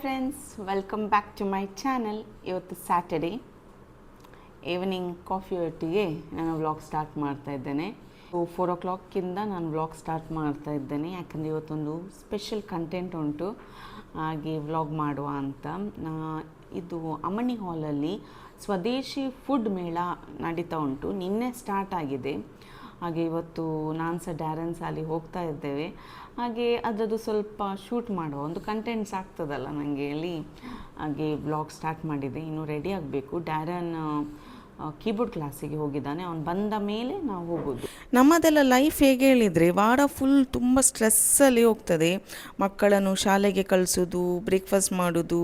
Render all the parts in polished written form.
Friends, welcome back to my channel. ಇವತ್ತು Saturday evening coffee ಒಟ್ಟಿಗೆ ನಾನು ವ್ಲಾಗ್ ಸ್ಟಾರ್ಟ್ ಮಾಡ್ತಾ ಇದ್ದೇನೆ. 4 o'clock ನಾನು ವ್ಲಾಗ್ ಸ್ಟಾರ್ಟ್ ಮಾಡ್ತಾ ಇದ್ದೇನೆ, ಯಾಕಂದರೆ ಇವತ್ತೊಂದು ಸ್ಪೆಷಲ್ ಕಂಟೆಂಟ್ ಉಂಟು, ಹಾಗೆ ವ್ಲಾಗ್ ಮಾಡುವ ಅಂತ. ಇದು ಅಮಣಿ ಹಾಲಲ್ಲಿ ಸ್ವದೇಶಿ ಫುಡ್ ಮೇಳ ನಡೀತಾ ಉಂಟು. ನಿನ್ನೆ ಸ್ಟಾರ್ಟ್ ಆಗಿದೆ. ಹಾಗೆ ಇವತ್ತು ನಾನು ಸಹ ಡ್ಯಾರನ್ಸ್ ಅಲ್ಲಿ ಹೋಗ್ತಾ ಇದ್ದೇವೆ. ಹಾಗೆ ಅದರದ್ದು ಸ್ವಲ್ಪ ಶೂಟ್ ಮಾಡುವ ಒಂದು ಕಂಟೆಂಟ್ಸ್ ಆಗ್ತದಲ್ಲ ನನಗೆ ಅಲ್ಲಿ, ಹಾಗೆ ವ್ಲಾಗ್ ಸ್ಟಾರ್ಟ್ ಮಾಡಿದೆ. ಇನ್ನೂ ರೆಡಿ ಆಗಬೇಕು. ಡ್ಯಾರನ್ ಕೀಬೋರ್ಡ್ ಕ್ಲಾಸಿಗೆ ಹೋಗಿದ್ದಾನೆ, ಅವನು ಬಂದ ಮೇಲೆ ನಾವು ಹೋಗೋದು. ನಮ್ಮದೆಲ್ಲ ಲೈಫ್ ಹೇಗೆ ಹೇಳಿದರೆ, ವಾರ ಫುಲ್ ತುಂಬ ಸ್ಟ್ರೆಸ್ಸಲ್ಲಿ ಹೋಗ್ತದೆ. ಮಕ್ಕಳನ್ನು ಶಾಲೆಗೆ ಕಳಿಸೋದು, ಬ್ರೇಕ್ಫಾಸ್ಟ್ ಮಾಡೋದು,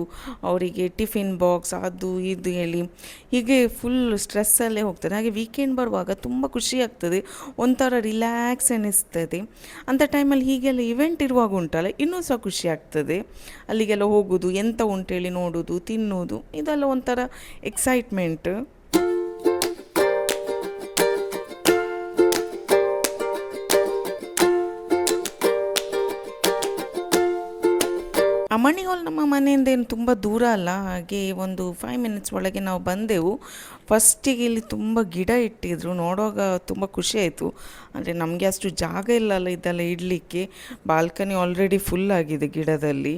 ಅವರಿಗೆ ಟಿಫಿನ್ ಬಾಕ್ಸ್ ಅದು ಇದು ಹೇಳಿ ಹೀಗೆ ಫುಲ್ ಸ್ಟ್ರೆಸ್ಸಲ್ಲೇ ಹೋಗ್ತದೆ. ಹಾಗೆ ವೀಕೆಂಡ್ ಬರುವಾಗ ತುಂಬ ಖುಷಿ ಆಗ್ತದೆ, ಒಂಥರ ರಿಲ್ಯಾಕ್ಸ್ ಅನ್ನಿಸ್ತದೆ. ಅಂಥ ಟೈಮಲ್ಲಿ ಹೀಗೆಲ್ಲ ಇವೆಂಟ್ ಇರುವಾಗ ಉಂಟಲ್ಲ, ಇನ್ನೂ ಸಹ ಖುಷಿ ಆಗ್ತದೆ. ಅಲ್ಲಿಗೆಲ್ಲ ಹೋಗೋದು, ಎಂತ ಉಂಟೇಳಿ ನೋಡೋದು, ತಿನ್ನೋದು, ಇದೆಲ್ಲ ಒಂಥರ ಎಕ್ಸೈಟ್ಮೆಂಟ್. ಅಮಣಿ ಹಾಲ್ ನಮ್ಮ ಮನೆಯಿಂದ ಏನು ತುಂಬ ದೂರ ಅಲ್ಲ, ಹಾಗೆ ಒಂದು 5 minutes ಒಳಗೆ ನಾವು ಬಂದೆವು. ಫಸ್ಟಿಗೆ ಇಲ್ಲಿ ತುಂಬ ಗಿಡ ಇಟ್ಟಿದ್ರು, ನೋಡುವಾಗ ತುಂಬ ಖುಷಿ ಆಯಿತು. ಅಂದರೆ ನಮಗೆ ಅಷ್ಟು ಜಾಗ ಇಲ್ಲಲ್ಲ ಇದೆಲ್ಲ ಇಡಲಿಕ್ಕೆ. ಬಾಲ್ಕನಿ ಆಲ್ರೆಡಿ ಫುಲ್ ಆಗಿದೆ ಗಿಡದಲ್ಲಿ.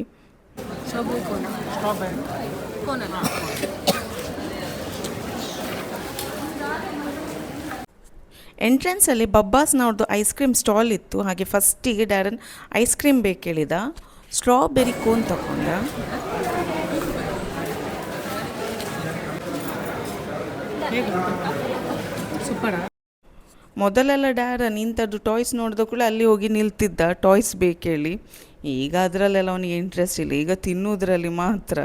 ಎಂಟ್ರೆನ್ಸಲ್ಲಿ ಬಬ್ಬಾಸ್ನವ್ರದ್ದು ಐಸ್ ಕ್ರೀಮ್ ಸ್ಟಾಲ್ ಇತ್ತು. ಹಾಗೆ ಫಸ್ಟಿಗೆ ಡ್ಯಾರನ್ ಐಸ್ ಕ್ರೀಮ್ ಬೇಕು ಹೇಳಿದ. ಸ್ಟ್ರಾಬೆರಿ ಕೋನ್ ತಗೊಂಡ. ಮೊದಲೆಲ್ಲ ಡ್ಯಾರನ್ ಇಂಥದ್ದು ಟಾಯ್ಸ್ ನೋಡಿದ ಕೂಡ ಅಲ್ಲಿ ಹೋಗಿ ನಿಲ್ತಿದ್ದ, ಟಾಯ್ಸ್ ಬೇಕೇಳಿ. ಈಗ ಅದರಲ್ಲೆಲ್ಲ ಅವನಿಗೆ ಇಂಟ್ರೆಸ್ಟ್ ಇಲ್ಲ, ಈಗ ತಿನ್ನೋದ್ರಲ್ಲಿ ಮಾತ್ರ.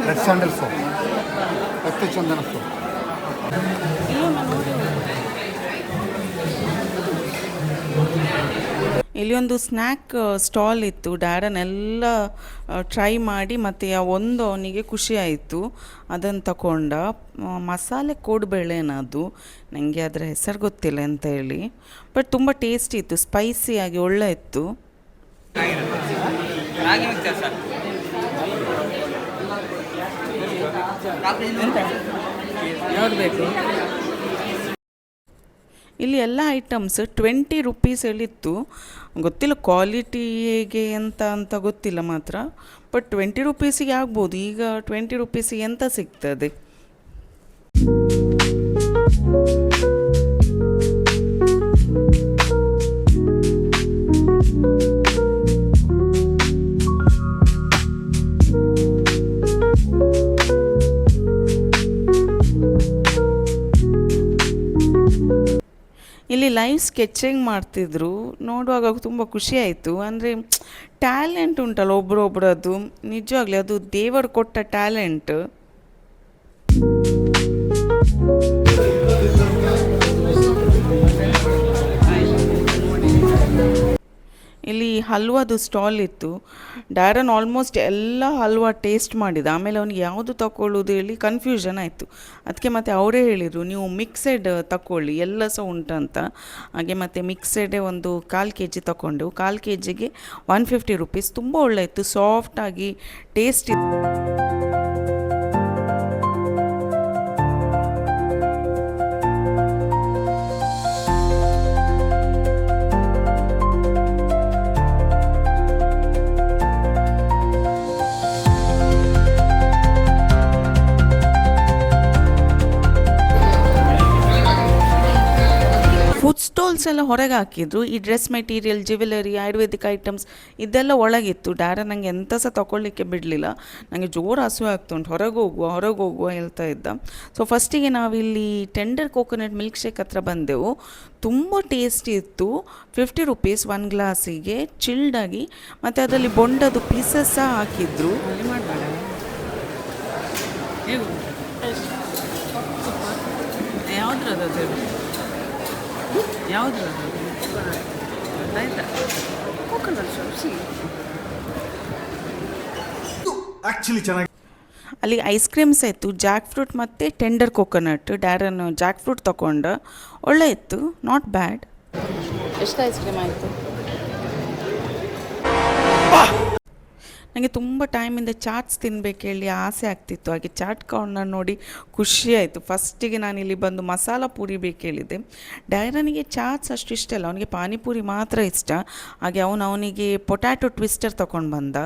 ರೆಡ್ ಸ್ಯಾಂಡಲ್ ಸೋಪ್, ಹತ್ತಿ ಚಂದನ ಸೋಪ್. ಇಲ್ಲಿ ಒಂದು ಸ್ನ್ಯಾಕ್ ಸ್ಟಾಲ್ ಇತ್ತು. ಡ್ಯಾರನ್ ಎಲ್ಲ ಟ್ರೈ ಮಾಡಿ ಮತ್ತು ಒಂದು ಅವನಿಗೆ ಖುಷಿ ಆಯಿತು, ಅದನ್ನು ತಗೊಂಡ. ಮಸಾಲೆ ಕೋಡುಬೇಳೆನದು, ನನಗೆ ಅದರ ಹೆಸರು ಗೊತ್ತಿಲ್ಲ ಅಂತ ಹೇಳಿ, ಬಟ್ ತುಂಬ ಟೇಸ್ಟಿ ಇತ್ತು, ಸ್ಪೈಸಿಯಾಗಿ ಒಳ್ಳೆ ಇತ್ತು. ನೋಡಬೇಕು, ಇಲ್ಲಿ ಎಲ್ಲ ಐಟಮ್ಸ್ 20 rupees ಹೇಳಿತ್ತು. ಗೊತ್ತಿಲ್ಲ ಕ್ವಾಲಿಟಿ ಹೇಗೆ ಅಂತ ಗೊತ್ತಿಲ್ಲ ಮಾತ್ರ, ಬಟ್ 20 rupeesಗೆ ಆಗ್ಬೋದು. ಈಗ 20 rupeesಗೆ ಎಂತ ಸಿಗ್ತದೆ. ಇಲ್ಲಿ ಲೈವ್ ಸ್ಕೆಚಿಂಗ್ ಮಾಡ್ತಿದ್ರು, ನೋಡುವಾಗ ತುಂಬ ಖುಷಿ ಆಯಿತು. ಅಂದರೆ ಟ್ಯಾಲೆಂಟ್ ಉಂಟಲ್ಲ ಒಬ್ಬರೊಬ್ಬರದ್ದು, ನಿಜವಾಗ್ಲಿ ಅದು ದೇವರು ಕೊಟ್ಟ ಟ್ಯಾಲೆಂಟ್. ಇಲ್ಲಿ ಹಲ್ವಾದು ಸ್ಟಾಲ್ ಇತ್ತು. ಡ್ಯಾರನ್ ಆಲ್ಮೋಸ್ಟ್ ಎಲ್ಲ ಹಲ್ವಾ ಟೇಸ್ಟ್ ಮಾಡಿದ. ಆಮೇಲೆ ಅವನಿಗೆ ಯಾವುದು ತಗೊಳ್ಳೋದು ಹೇಳಿ ಕನ್ಫ್ಯೂಷನ್ ಆಯಿತು. ಅದಕ್ಕೆ ಮತ್ತೆ ಅವರೇ ಹೇಳಿದರು, ನೀವು ಮಿಕ್ಸೆಡ್ ತಗೊಳ್ಳಿ, ಎಲ್ಲ ಸಹ ಉಂಟಂತ. ಹಾಗೆ ಮತ್ತು ಮಿಕ್ಸೆಡೇ ಒಂದು 1/4 kg ತಗೊಂಡೆವು. 1/4 kgಗೆ 150 rupees. ತುಂಬ ಒಳ್ಳೆ ಇತ್ತು, ಸಾಫ್ಟಾಗಿ ಟೇಸ್ಟ್ ಇತ್ತು. ಫುಡ್ ಸ್ಟಾಲ್ಸ್ ಎಲ್ಲ ಹೊರಗೆ ಹಾಕಿದ್ರು. ಈ dress material, jewellery, Ayurvedic items ಇದೆಲ್ಲ ಒಳಗಿತ್ತು. ಡ್ಯಾರನ್ ನನಗೆ ಎಂಥ ಸಹ ತೊಗೊಳ್ಳಿಕ್ಕೆ ಬಿಡಲಿಲ್ಲ. ನನಗೆ ಜೋರು ಹಸುವೆ ಆಗ್ತುಂಟು, ಹೊರಗೆ ಹೋಗುವ ಹೇಳ್ತಾ ಇದ್ದ. ಸೊ ಫಸ್ಟಿಗೆ ನಾವಿಲ್ಲಿ ಟೆಂಡರ್ ಕೋಕೋನಟ್ ಮಿಲ್ಕ್ ಶೇಕ್ ಹತ್ರ ಬಂದೆವು. ತುಂಬ ಟೇಸ್ಟಿ ಇತ್ತು. 50 rupees 1 ಗ್ಲಾಸಿಗೆ, ಚಿಲ್ಡಾಗಿ. ಮತ್ತು ಅದರಲ್ಲಿ ಬೊಂಡದು ಪೀಸಸ್ ಸಹ ಹಾಕಿದ್ರು. ಹೇಗೂ ಯಾವುದ್ರದ್ದು ಯಾವುದ್ರದ್ದು ಗೊತ್ತಾಯ್ತಾ ಕೋಕೋನಟ್ ಸಿ ಆ್ಯಕ್ಚುಲಿ ಚೆನ್ನಾಗಿ ಅಲ್ಲಿ ಐಸ್ ಕ್ರೀಮ್ಸ್ ಇತ್ತು, ಜಾಕ್ ಫ್ರೂಟ್ ಮತ್ತು tender coconut. Darren Jack fruit ತೊಗೊಂಡು ಒಳ್ಳೆ ಇತ್ತು, ನಾಟ್ ಬ್ಯಾಡ್. ಎಷ್ಟು ಐಸ್ ಕ್ರೀಮ್ ಆಯಿತು? ನನಗೆ ತುಂಬ ಟೈಮಿಂದ ಚಾಟ್ಸ್ ತಿನ್ನಬೇಕು ಹೇಳಿ ಆಸೆ ಆಗ್ತಿತ್ತು. ಹಾಗೆ ಚಾಟ್ ಕಾರ್ನರ್ ನೋಡಿ ಖುಷಿ ಆಯಿತು. ಫಸ್ಟಿಗೆ ನಾನಿಲ್ಲಿ ಬಂದು ಮಸಾಲ ಪೂರಿ ಬೇಕು ಹೇಳಿದೆ. ಡೈರನಿಗೆ ಚಾಟ್ಸ್ ಅಷ್ಟು ಇಷ್ಟ ಇಲ್ಲ, ಅವನಿಗೆ ಪಾನಿಪೂರಿ ಮಾತ್ರ ಇಷ್ಟ. ಹಾಗೆ ಅವನಿಗೆ ಪೊಟ್ಯಾಟೊ ಟ್ವಿಸ್ಟರ್ ತೊಗೊಂಡು ಬಂದ.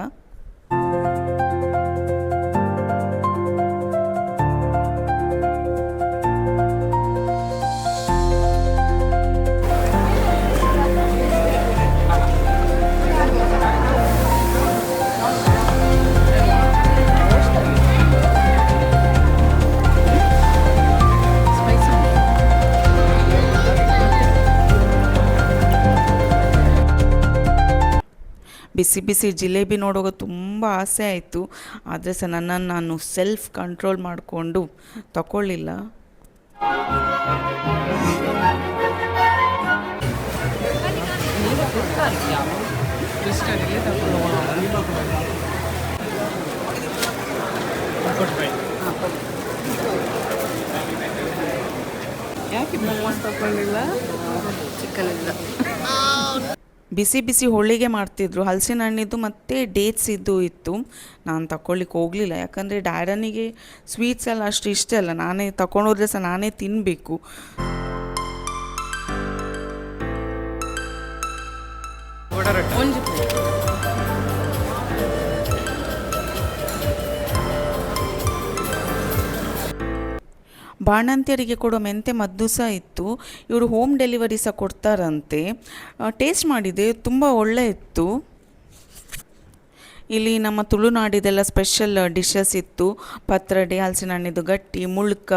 ಬಿಸಿ ಬಿಸಿ ಜಿಲೇಬಿ ನೋಡುವಾಗ ತುಂಬ ಆಸೆ ಆಯಿತು. ಆದರೆ ಸಹ ನನ್ನನ್ನು ನಾನು ಸೆಲ್ಫ್ ಕಂಟ್ರೋಲ್ ಮಾಡಿಕೊಂಡು ತಗೊಳ್ಳಿಲ್ಲ. ಯಾಕೆ ಮೊಮ್ಮಸ್ ತಗೊಳ್ಳಿಲ್ಲ? ಚಿಕ್ಕನಿಂದ ಬಿಸಿ ಬಿಸಿ ಹೋಳಿಗೆ ಮಾಡ್ತಿದ್ರು, ಹಲಸಿನ ಹಣ್ಣಿದ್ದು ಮತ್ತು ಡೇಟ್ಸ್ ಇತ್ತು. ನಾನು ತಗೊಳ್ಳಿಕ್ಕೆ ಹೋಗಲಿಲ್ಲ, ಯಾಕಂದರೆ ಡ್ಯಾಡನಿಗೆ ಸ್ವೀಟ್ಸ್ ಎಲ್ಲ ಅಷ್ಟು ಇಷ್ಟ ಅಲ್ಲ. ನಾನೇ ತಗೊಂಡೋದ್ರೆ ಸಹ ನಾನೇ ತಿನ್ನಬೇಕು. ಬಾಣಂತಿಯರಿಗೆ ಕೊಡೋ ಮೆಂತೆ ಮದ್ದು ಸಹ ಇತ್ತು. ಇವರು ಹೋಮ್ ಡೆಲಿವರಿ ಸಹ ಕೊಡ್ತಾರಂತೆ. ಟೇಸ್ಟ್ ಮಾಡಿದೆ, ತುಂಬ ಒಳ್ಳೆ ಇತ್ತು. ಇಲ್ಲಿ ನಮ್ಮ ತುಳುನಾಡಿದೆಲ್ಲ ಸ್ಪೆಷಲ್ ಡಿಶಸ್ ಇತ್ತು. ಪತ್ರೊಡೆ, ಹಲಸಿನ ಹಣ್ಣಿದ್ದು ಗಟ್ಟಿ, ಮುಳ್ಕ.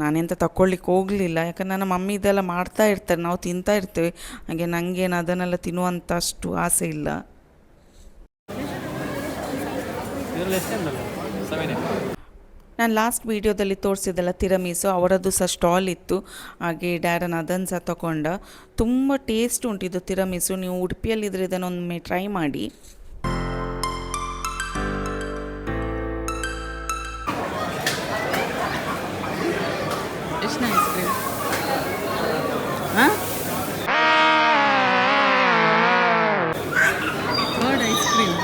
ನಾನೆಂತ ತಗೊಳ್ಳಿಕ್ಕೆ ಹೋಗಲಿಲ್ಲ, ಯಾಕಂದ್ರೆ ನನ್ನ ಮಮ್ಮಿ ಇದೆಲ್ಲ ಮಾಡ್ತಾ ಇರ್ತಾರೆ, ನಾವು ತಿಂತಾ ಇರ್ತೇವೆ. ಹಾಗೆ ನನಗೇನು ಅದನ್ನೆಲ್ಲ ತಿನ್ನುವಂಥ ಅಷ್ಟು ಆಸೆ ಇಲ್ಲ. ನಾನು ಲಾಸ್ಟ್ ವೀಡಿಯೋದಲ್ಲಿ ತೋರಿಸಿದ್ದೆಲ್ಲ ತಿರಮೀಸು, ಅವರದ್ದು ಸಹ ಸ್ಟಾಲ್ ಇತ್ತು. ಹಾಗೆ ಡ್ಯಾರನ್ ಅದನ್ನು ಸಹ ತಗೊಂಡ. ತುಂಬ ಟೇಸ್ಟ್ ಉಂಟಿದ್ದು ತಿರಮೀಸು. ನೀವು ಉಡುಪಿಯಲ್ಲಿದ್ದರೆ ಇದನ್ನೊಮ್ಮೆ ಟ್ರೈ ಮಾಡಿ. ಎಷ್ಟು ಐಸ್ ಕ್ರೀಮ್? ಹಾಂ, ಥರ್ಡ್ ಐಸ್ ಕ್ರೀಮ್.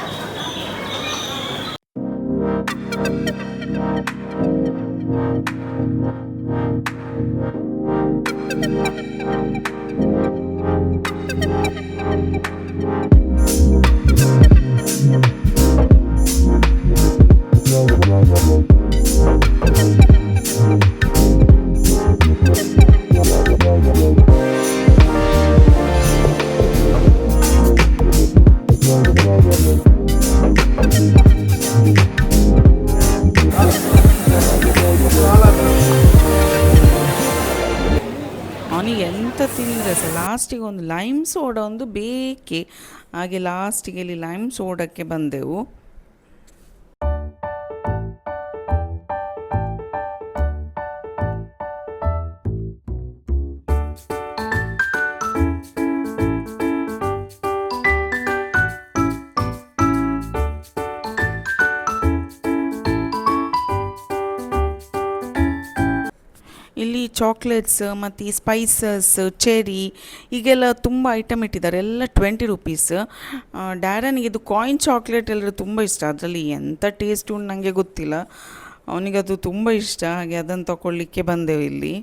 ಅವನಿಗೆ ಎಂತ ತಿಂದರೆ ಸಹ ಲಾಸ್ಟಿಗೆ ಒಂದು ಲೈಮ್ ಸೋಡಾ ಒಂದು ಬೇಕೇ. ಹಾಗೆ ಲಾಸ್ಟಿಗೆ ಇಲ್ಲಿ ಲೈಮ್ ಸೋಡಕ್ಕೆ ಬಂದೆವು. ಇಲ್ಲಿ ಚಾಕ್ಲೇಟ್ಸ್ ಮತ್ತು ಈ ಸ್ಪೈಸಸ್, ಚೆರಿ, ಹೀಗೆಲ್ಲ ತುಂಬ ಐಟಮ್ ಇಟ್ಟಿದ್ದಾರೆ. ಎಲ್ಲ 20 ರೂಪೀಸ್. ಡ್ಯಾರನಿಗೆ ಇದು ಕಾಯಿನ್ ಚಾಕ್ಲೇಟ್ ಎಲ್ಲರೂ ತುಂಬ ಇಷ್ಟ. ಅದರಲ್ಲಿ ಎಂಥ ಟೇಸ್ಟ್ ಉಂಟು ನನಗೆ ಗೊತ್ತಿಲ್ಲ, ಅವನಿಗದು ತುಂಬ ಇಷ್ಟ. ಹಾಗೆ ಅದನ್ನು ತಗೊಳ್ಳಿಕ್ಕೆ ಬಂದೆವು ಇಲ್ಲಿ.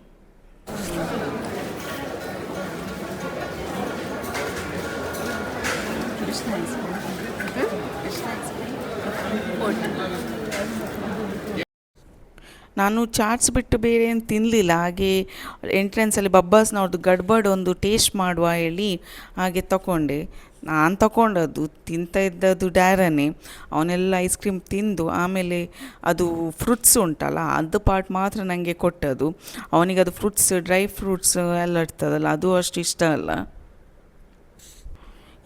ನಾನು ಚಾಟ್ಸ್ ಬಿಟ್ಟು ಬೇರೆ ಏನು ತಿನ್ನಲಿಲ್ಲ. ಹಾಗೆ ಎಂಟ್ರೆನ್ಸಲ್ಲಿ ಬಬ್ಬಾಸ್ನವ್ರದ್ದು ಗಡ್ಬಡ್ ಒಂದು ಟೇಸ್ಟ್ ಮಾಡುವ ಹೇಳಿ ಹಾಗೆ ತಗೊಂಡೆ. ನಾನು ತಗೊಂಡದ್ದು ತಿಂತಾ ಇದ್ದದ್ದು ಡ್ಯಾರನೇ. ಅವನೆಲ್ಲ ಐಸ್ ಕ್ರೀಮ್ ತಿಂದು ಆಮೇಲೆ ಅದು ಫ್ರೂಟ್ಸ್ ಉಂಟಲ್ಲ, ಅದು ಪಾರ್ಟ್ ಮಾತ್ರ ನನಗೆ ಕೊಟ್ಟದ್ದು. ಅವನಿಗೆ ಅದು ಫ್ರೂಟ್ಸ್, ಡ್ರೈ ಫ್ರೂಟ್ಸ್ ಎಲ್ಲ ಇರ್ತದಲ್ಲ, ಅದು ಅಷ್ಟು ಇಷ್ಟ ಅಲ್ಲ.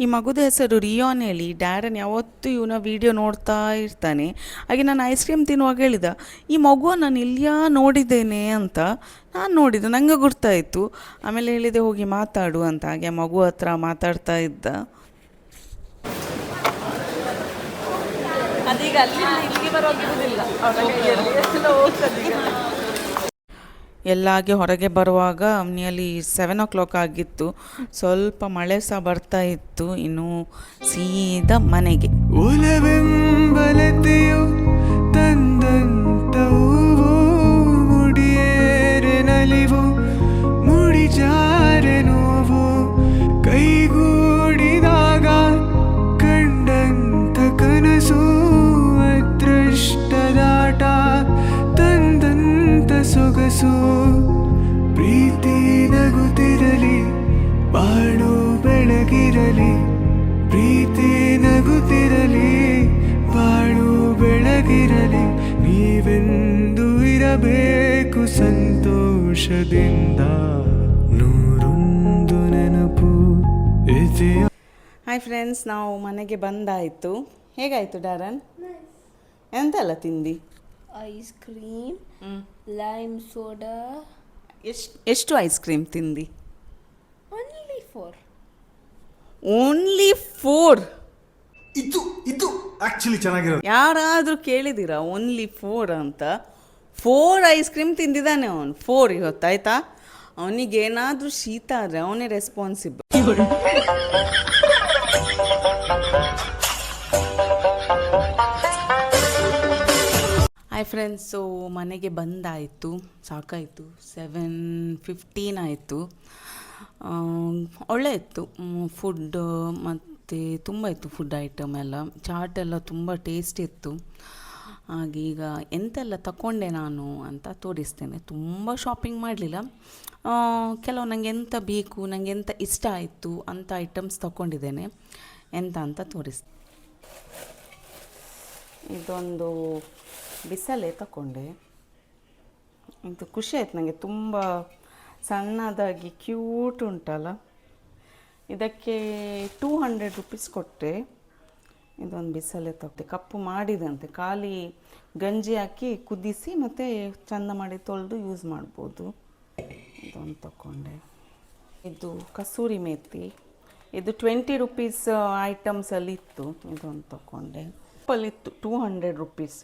ಈ ಮಗುದ ಹೆಸರು ರಿಯಾನ್ ಹೇಳಿ. ಡ್ಯಾರನ್ ಯಾವತ್ತೂ ಇವನ ವೀಡಿಯೋ ನೋಡ್ತಾ ಇರ್ತಾನೆ. ಹಾಗೆ ನಾನು ಐಸ್ ಕ್ರೀಮ್ ತಿನ್ನುವಾಗ ಹೇಳಿದ, ಈ ಮಗುವ ನಾನು ಇಲ್ಲಿಯಾ ನೋಡಿದ್ದೇನೆ ಅಂತ. ನಾನು ನೋಡಿದೆ, ನನಗೆ ಗೊತ್ತಾಯಿತು. ಆಮೇಲೆ ಹೇಳಿದೆ ಹೋಗಿ ಮಾತಾಡು ಅಂತ. ಹಾಗೆ ಮಗು ಹತ್ರ ಮಾತಾಡ್ತಾ ಇದ್ದ. ಅದೀಗ ಅಲ್ಲಿಂದ ಇಲ್ಲಿಗೆ ಬರೋಗಿರುವುದಿಲ್ಲ, ಎಲ್ಲಾಗೆ ಹೊರಗೆ ಬರುವಾಗ ನಿಯರ್ಲಿ 7 o'clock ಆಗಿತ್ತು. ಸ್ವಲ್ಪ ಮಳೆ ಸಹ ಬರ್ತಾ ಇತ್ತು. ಇನ್ನು ಸೀದಾ ಮನೆಗೆ. ಒಲವೆಂಬಲತೆಯು ತಂದಂತ ಹೂವು, ಮುಡಿಯೇರೆ ನಲಿವು, ಮುಡಿಜಾರೆ ನೋವು, ಕೈಗೂಡಿದಾಗ ಕಂಡಂತ ಕನಸು, ಅದೃಷ್ಟದಾಟ ತಂದಂತ ಸೊಗಸು. ಪ್ರೀತಿ ನಗುತ್ತಿರಲಿ, ಬಾಳು ಬೆಳಗಿರಲಿ. ಪ್ರೀತಿ ನಗುತ್ತಿರಲಿ, ಬಾಳು ಬೆಳಗಿರಲಿ. ನೀವೆಂದು ಇರಬೇಕು ಸಂತೋಷದಿಂದ, ನೂರೊಂದು ನೆನಪು ಇದೆಯ. ಹಾಯ್ ಫ್ರೆಂಡ್ಸ್, ನಾವು ಮನೆಗೆ ಬಂದಾಯಿತು. ಹೇಗಾಯಿತು ಡ್ಯಾರನ್? ಎಂತೆಲ್ಲ ತಿಂದು? Ice cream, lime soda. ಎಷ್ಟು ಐಸ್ ಕ್ರೀಮ್ ತಿಂದು? Only 4. ಓನ್ಲಿ 4? ಇದು ಆಕ್ಚುಲಿ ಚೆನ್ನಾಗಿರೋದು. ಯಾರಾದರೂ ಕೇಳಿದ್ದೀರಾ ಓನ್ಲಿ 4 ಅಂತ? 4 ಐಸ್ ಕ್ರೀಮ್ ತಿಂದಿದ್ದಾನೆ ಅವನು. 4 ಇವತ್ತಾಯ್ತಾ? ಅವನಿಗೇನಾದರೂ ಶೀತ ಆದರೆ ಅವನೇ ರೆಸ್ಪಾನ್ಸಿಬಲ್. ಹಾಯ್ ಫ್ರೆಂಡ್ಸು, ಮನೆಗೆ ಬಂದಾಯಿತು. ಸಾಕಾಯಿತು. 7:15 ಆಯಿತು. ಒಳ್ಳೆ ಇತ್ತು ಫುಡ್, ಮತ್ತು ತುಂಬ ಇತ್ತು ಫುಡ್ ಐಟಮ್ ಎಲ್ಲ. ಚಾಟ್ ಎಲ್ಲ ತುಂಬ ಟೇಸ್ಟ್ ಇತ್ತು. ಹಾಗೆ ಈಗ ಎಂತೆಲ್ಲ ತಗೊಂಡೆ ನಾನು ಅಂತ ತೋರಿಸ್ತೇನೆ. ತುಂಬ ಶಾಪಿಂಗ್ ಮಾಡಲಿಲ್ಲ. ಕೆಲವು ನನಗೆ ಎಂತ ಬೇಕು, ನನಗೆ ಎಂತ ಇಷ್ಟ ಆಯಿತು ಅಂತ ಐಟಮ್ಸ್ ತಗೊಂಡಿದ್ದೇನೆ. ಎಂತ ಅಂತ ತೋರಿಸ್ತೇನೆ. ಇದೊಂದು ಬಿಸಲೆ ತಗೊಂಡೆ. ಇದು ಖುಷಿ ಆಯ್ತು ನನಗೆ. ತುಂಬ ಸಣ್ಣದಾಗಿ ಕ್ಯೂಟ್ ಉಂಟಲ್ಲ. ಇದಕ್ಕೆ 200 rupees ಕೊಟ್ಟೆ. ಇದೊಂದು ಬಿಸಲೆ ತಗೊಂಡೆ. ಕಪ್ಪು ಮಾಡಿದಂತೆ, ಖಾಲಿ ಗಂಜಿ ಹಾಕಿ ಕುದಿಸಿ ಮತ್ತು ಚೆಂದ ಮಾಡಿ ತೊಳೆದು ಯೂಸ್ ಮಾಡ್ಬೋದು. ಇದೊಂದು ತಗೊಂಡೆ. ಇದು ಕಸೂರಿ ಮೇಥಿ. ಇದು 20 rupees ಐಟಮ್ಸಲ್ಲಿ ಇತ್ತು. ಇದೊಂದು ತಗೊಂಡೆ. ಚಪ್ಪಲಿತ್ತು 200 rupees.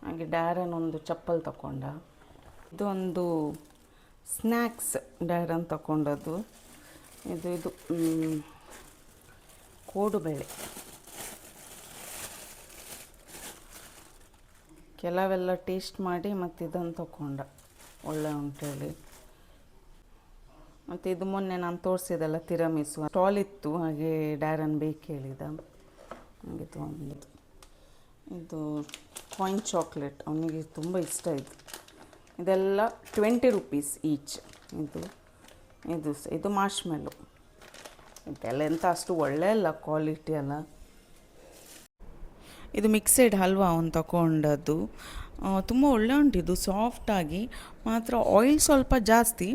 ಹಾಗೆ ಡ್ಯಾರನ್ ಒಂದು ಚಪ್ಪಲ್ ತಗೊಂಡ. ಇದೊಂದು ಸ್ನ್ಯಾಕ್ಸ್ ಡ್ಯಾರನ್ ತಗೊಂಡದ್ದು. ಇದು ಕೋಡುಬೇಳೆ. ಕೆಲವೆಲ್ಲ ಟೇಸ್ಟ್ ಮಾಡಿ ಮತ್ತು ಇದನ್ನು ತಗೊಂಡ, ಒಳ್ಳೆ ಉಂಟೇಳಿ. ಮತ್ತು ಇದು ಮೊನ್ನೆ ನಾನು ತೋರಿಸಿದೆಲ್ಲ ತಿರಮಿಸು ಸ್ಟಾಲ್ ಇತ್ತು. ಹಾಗೆ ಡ್ಯಾರನ್ ಬೇಕು ಹೇಳಿದ. ಹಾಗೆ ತೊಗೊಂಡು. ಇದು ಕಾಯಿನ್ ಚಾಕ್ಲೇಟ್, ಅವನಿಗೆ ತುಂಬ ಇಷ್ಟ ಇದು. ಇದೆಲ್ಲ 20 rupees ಈಚ್. ಇದು ಮಾರ್ಷ್ಮೆಲೋ. ಇದೆಲ್ಲ ಎಂತ ಅಷ್ಟು ಒಳ್ಳೆ ಅಲ್ಲ ಕ್ವಾಲಿಟಿ ಅಲ್ಲ. ಇದು ಮಿಕ್ಸೆಡ್ ಹಲ್ವಾ ಅವನು ತಗೊಂಡದ್ದು. ತುಂಬ ಒಳ್ಳೆ ಉಂಟು. ಇದು ಸಾಫ್ಟಾಗಿ, ಮಾತ್ರ ಆಯಿಲ್ ಸ್ವಲ್ಪ ಜಾಸ್ತಿ.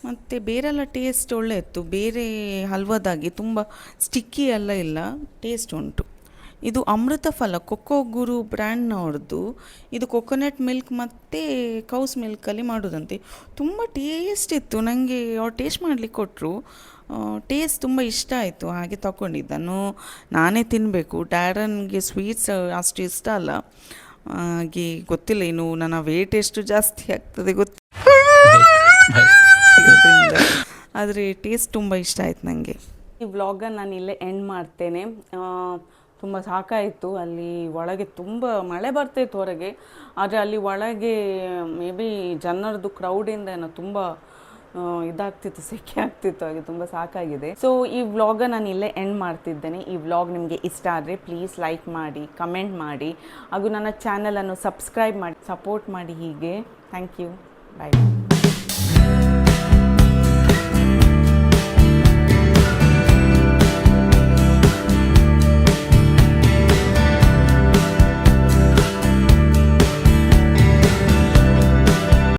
ಮತ್ತು ಬೇರೆಲ್ಲ ಟೇಸ್ಟ್ ಒಳ್ಳೆ ಇತ್ತು. ಬೇರೆ ಹಲ್ವಾದಾಗಿ ತುಂಬ ಸ್ಟಿಕ್ಕಿ ಎಲ್ಲ ಇಲ್ಲ, ಟೇಸ್ಟ್ ಉಂಟು. ಇದು ಅಮೃತ ಫಲ, ಕೊಕ್ಕೋ ಗುರು ಬ್ರ್ಯಾಂಡ್ನವ್ರದ್ದು. ಇದು ಕೊಕೊನಟ್ ಮಿಲ್ಕ್ ಮತ್ತು ಕೌಸ್ ಮಿಲ್ಕಲ್ಲಿ ಮಾಡೋದಂತೆ. ತುಂಬ ಟೇಸ್ಟ್ ಇತ್ತು. ನನಗೆ ಅವ್ರು ಟೇಸ್ಟ್ ಮಾಡಲಿಕ್ಕೆ ಕೊಟ್ಟರು. ಟೇಸ್ಟ್ ತುಂಬ ಇಷ್ಟ ಆಯಿತು. ಹಾಗೆ ತಗೊಂಡಿದ್ದನ್ನು ನಾನೇ ತಿನ್ನಬೇಕು. ಡ್ಯಾರನ್ಗೆ ಸ್ವೀಟ್ಸ್ ಅಷ್ಟು ಇಷ್ಟ ಅಲ್ಲ. ಹಾಗೆ ಗೊತ್ತಿಲ್ಲ ಇನ್ನು ನನ್ನ ವೇಟ್ ಎಷ್ಟು ಜಾಸ್ತಿ ಆಗ್ತದೆ ಆದರೆ ಟೇಸ್ಟ್ ತುಂಬ ಇಷ್ಟ ಆಯ್ತು ನನಗೆ. ಈ ವ್ಲಾಗನ್ನು ನಾನು ಇಲ್ಲೇ ಎಂಡ್ ಮಾಡ್ತೇನೆ. ತುಂಬ ಸಾಕಾಯಿತು. ಅಲ್ಲಿ ಒಳಗೆ ತುಂಬ ಮಳೆ ಬರ್ತಾಯಿತ್ತು ಹೊರಗೆ, ಆದರೆ ಅಲ್ಲಿ ಒಳಗೆ ಮೇ ಬಿ ಜನರದ್ದು ಕ್ರೌಡಿಂದ ಏನೋ ತುಂಬ ಇದಾಗ್ತಿತ್ತು, ಸೆಕೆ ಆಗ್ತಿತ್ತು. ಹಾಗೆ ತುಂಬ ಸಾಕಾಗಿದೆ. ಸೊ ಈ ವ್ಲಾಗ ನಾನು ಇಲ್ಲೇ ಎಂಡ್ ಮಾಡ್ತಿದ್ದೇನೆ. ಈ ವ್ಲಾಗ್ ನಿಮಗೆ ಇಷ್ಟ ಆದರೆ ಪ್ಲೀಸ್ ಲೈಕ್ ಮಾಡಿ, ಕಮೆಂಟ್ ಮಾಡಿ, ಹಾಗೂ ನನ್ನ ಚಾನಲನ್ನು ಸಬ್ಸ್ಕ್ರೈಬ್ ಮಾಡಿ ಸಪೋರ್ಟ್ ಮಾಡಿ. ಹೀಗೆ ಥ್ಯಾಂಕ್ ಯು. ಬಾಯ್.